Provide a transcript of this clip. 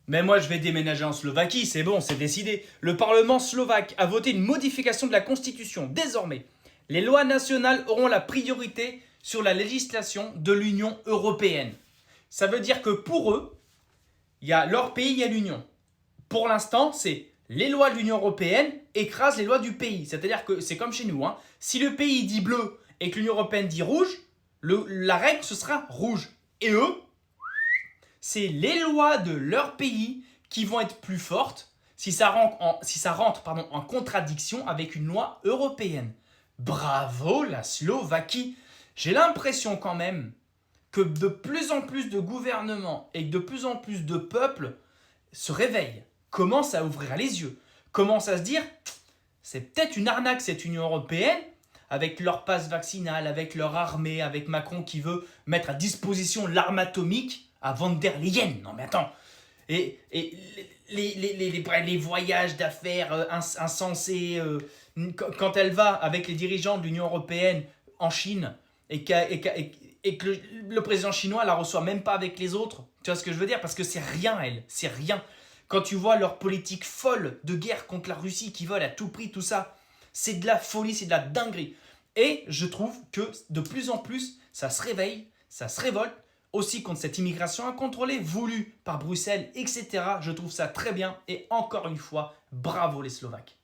Mais moi, je vais déménager en Slovaquie, c'est bon, c'est décidé. Le Parlement slovaque a voté une modification de la Constitution. Désormais, les lois nationales auront la priorité sur la législation de l'Union européenne. Ça veut dire que pour eux, il y a leur pays, il y a l'Union. Pour l'instant, c'est les lois de l'Union européenne écrasent les lois du pays. C'est-à-dire que c'est comme chez nous. Si le pays dit bleu et que l'Union européenne dit rouge, la règle, ce sera rouge. Et eux, c'est les lois de leur pays qui vont être plus fortes si ça rentre en contradiction avec une loi européenne. Bravo la Slovaquie. J'ai l'impression quand même que de plus en plus de gouvernements et que de plus en plus de peuples se réveillent, commencent à ouvrir les yeux, commencent à se dire c'est peut-être une arnaque cette Union européenne avec leur passe vaccinal, avec leur armée, avec Macron qui veut mettre à disposition l'arme atomique à van der Leyen. Non mais attends. Et les voyages d'affaires insensés, quand elle va avec les dirigeants de l'Union européenne en Chine et que le président chinois la reçoit même pas avec les autres. Tu vois ce que je veux dire? Parce que c'est rien, elle. C'est rien. Quand tu vois leur politique folle de guerre contre la Russie qui veulent à tout prix tout ça, c'est de la folie, c'est de la dinguerie. Et je trouve que de plus en plus, ça se réveille, ça se révolte aussi contre cette immigration incontrôlée voulue par Bruxelles, etc. Je trouve ça très bien et encore une fois, bravo les Slovaques.